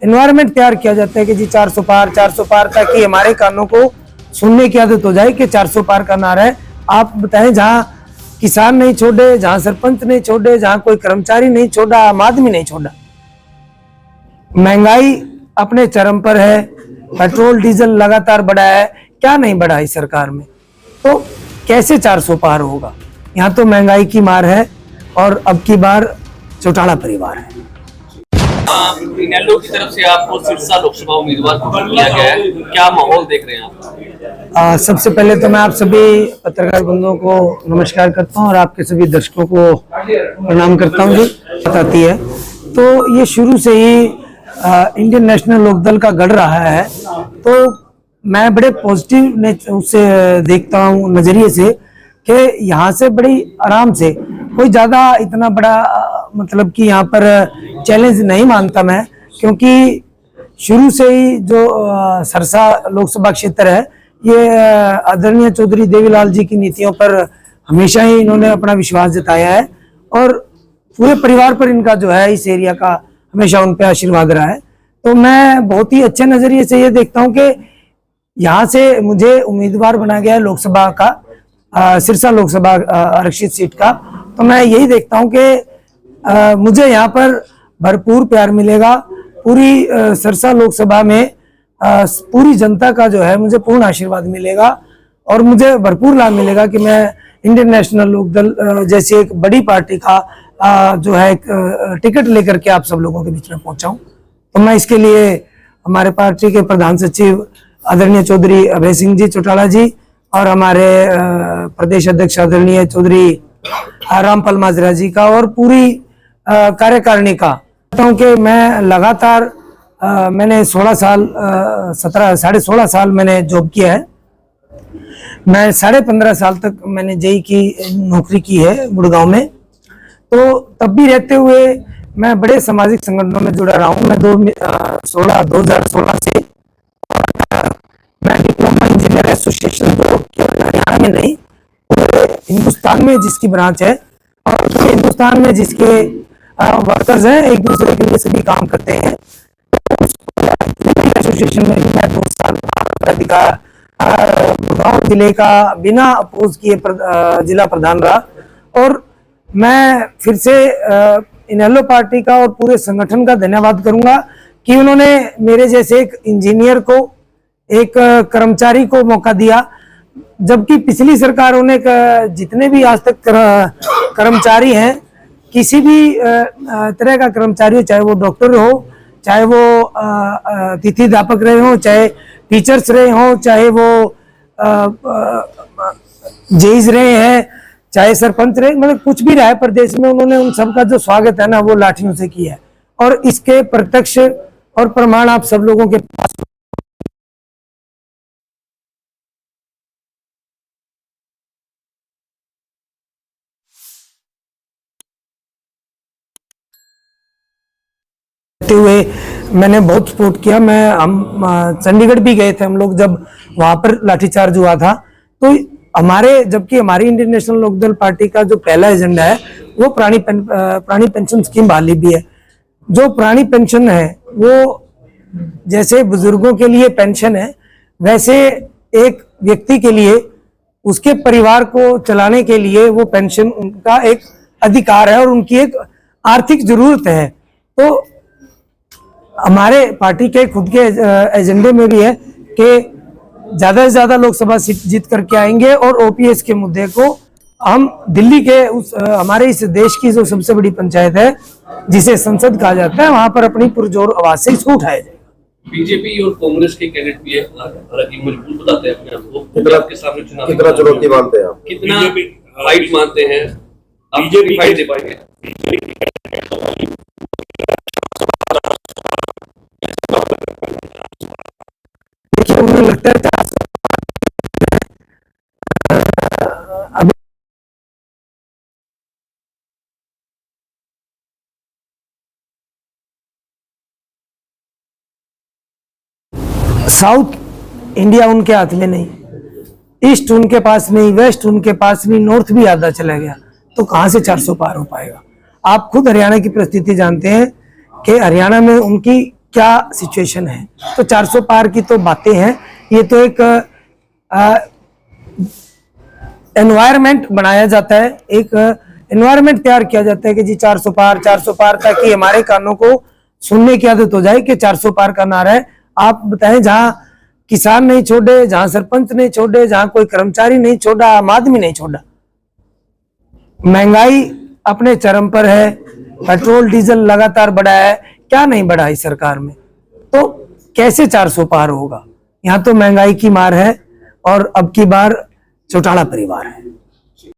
Environment तैयार किया जाता है कि जी 400 पार, ताकि हमारे कानों को सुनने की आदत हो जाए कि 400 पार का नारा है। आप बताएं, जहां किसान नहीं छोड़े, जहां सरपंच नहीं छोड़े, जहां कोई कर्मचारी नहीं छोड़ा, आम आदमी नहीं छोड़ा। महंगाई अपने चरम पर है, पेट्रोल डीजल लगातार बढ़ा है, क्या नहीं बढ़ा इस सरकार में, तो कैसे 400 पार होगा। यहाँ तो महंगाई की मार है और अब की बार चौटाला परिवार है। इनेलो की तरफ से आपको सिरसा लोकसभा उम्मीदवार घोषित किया गया है, क्या माहौल देख रहे हैं आप? सबसे पहले तो मैं आप सभी पत्रकार बंधुओं को नमस्कार करता हूं और आपके सभी दर्शकों को प्रणाम करता हूं। जी बताती है तो ये शुरू से ही इंडियन नेशनल लोकदल का गढ़ रहा है, तो मैं बड़े पॉजिटिव उससे देखता हूं नजरिए से कि यहाँ से बड़ी आराम से, कोई ज्यादा इतना बड़ा मतलब कि यहाँ पर चैलेंज नहीं मानता मैं, क्योंकि शुरू से ही जो सरसा लोकसभा क्षेत्र है ये आदरणीय चौधरी देवीलाल जी की नीतियों पर हमेशा ही इन्होंने अपना विश्वास जताया है और पूरे परिवार पर इनका जो है इस एरिया का हमेशा उन पे आशीर्वाद रहा है। तो मैं बहुत ही अच्छे नजरिए से ये देखता हूँ कि यहाँ से मुझे उम्मीदवार बनाया गया है लोकसभा का, सिरसा लोकसभा आरक्षित सीट का, तो मैं यही देखता हूँ कि मुझे यहाँ पर भरपूर प्यार मिलेगा। पूरी सिरसा लोकसभा में पूरी जनता का जो है मुझे पूर्ण आशीर्वाद मिलेगा और मुझे भरपूर लाभ मिलेगा कि मैं इंडियन नेशनल लोकदल जैसी एक बड़ी पार्टी का जो है एक टिकट लेकर के आप सब लोगों के बीच में पहुंचाऊं। तो मैं इसके लिए हमारे पार्टी के प्रधान सचिव आदरणीय चौधरी अभय सिंह जी चौटाला जी और हमारे प्रदेश अध्यक्ष आदरणीय चौधरी रामपाल माजरा जी का और पूरी कार्यकारिणी का हूँ कि मैं लगातार मैंने 16 साल 16.5 साल मैंने जॉब किया है। मैं 15.5 साल तक मैंने जेई की नौकरी की है गुड़गांव में, तो तब भी रहते हुए मैं बड़े सामाजिक संगठनों में जुड़ा रहा हूँ। मैं 2016 से मैं डिप्लोमा इंजीनियर एसोसिएशन जो केवल हरियाणा में नहीं पूरे हिंदुस्तान में जिसकी ब्रांच है और पूरे हिंदुस्तान में जिसके वर्कर्स हैं एक दूसरे के लिए सभी काम करते हैं, एसोसिएशन में मैं 2 साल गुड़गांव जिले का बिना अपोज किए जिला प्रधान रहा। और मैं फिर से इनेलो पार्टी का और पूरे संगठन का धन्यवाद करूंगा कि उन्होंने मेरे जैसे एक इंजीनियर को, एक कर्मचारी को मौका दिया, जबकि पिछली सरकारों ने जितने भी आज तक कर्मचारी हैं, किसी भी तरह का कर्मचारी हो, चाहे वो डॉक्टर हो, चाहे वो अतिथि अध्यापक रहे हो, चाहे टीचर्स रहे हो, चाहे वो जेईज रहे हैं, चाहे सरपंच रहे, मतलब कुछ भी रहा है प्रदेश में, उन्होंने उन सबका जो स्वागत है ना वो लाठियों से किया है। और इसके प्रत्यक्ष और प्रमाण आप सब लोगों के पास हुए मैंने बहुत सपोर्ट किया। हम चंडीगढ़ भी गए थे हम लोग, जब वहां पर लाठीचार्ज हुआ था, तो जबकि हमारी इंडियन नेशनल लोकदल पार्टी का जो पहला एजेंडा है वो प्राणी पेंशन स्कीम बहाली भी है। जो प्राणी पेंशन है वो जैसे बुजुर्गों के लिए पेंशन है, वैसे एक व्यक्ति के लिए उसके परिवार को चलाने के लिए वो पेंशन उनका एक अधिकार है और उनकी एक आर्थिक जरूरत है। तो हमारे पार्टी के खुद के एजेंडे में भी है कि ज्यादा से ज्यादा लोकसभा सीट जीत करके आएंगे और ओपीएस के मुद्दे को हम दिल्ली के हमारे इस देश की जो सबसे बड़ी पंचायत है जिसे संसद कहा जाता है, वहां पर अपनी पुरजोर आवाज से इसको उठाया जाए। बीजेपी और कांग्रेस के कैंडिडेट भी है, हालांकि मजबूत बताते हैं अपने आप को, आपके सामने चुनाव कितना चुनौती मानते हैं आप? कितना फाइट मानते हैं? बीजेपी फाइट दे पाएंगे? देखिए मुझे लगता है अभी साउथ इंडिया उनके हाथ में नहीं, ईस्ट उनके पास नहीं, वेस्ट उनके पास नहीं, नॉर्थ भी आधा चला गया, तो कहां से 400 पार हो पाएगा। आप खुद हरियाणा की परिस्थिति जानते हैं कि हरियाणा में उनकी क्या सिचुएशन है। तो 400 पार की तो बातें हैं, ये तो एक एनवायरनमेंट बनाया जाता है, एक एनवायरनमेंट तैयार किया जाता है कि जी 400 पार, ताकि हमारे कानों को सुनने की आदत हो जाए कि 400 पार का नारा है। आप बताएं, जहां किसान नहीं छोड़े, जहां सरपंच नहीं छोड़े, जहां कोई कर्मचारी नहीं छोड़ा, आम आदमी नहीं छोड़ा, महंगाई अपने चरम पर है, पेट्रोल डीजल लगातार बढ़ा है, क्या नहीं बढ़ा इस सरकार में, तो कैसे 400 पार होगा। यहाँ तो महंगाई की मार है और अब की बार चौटाला परिवार है।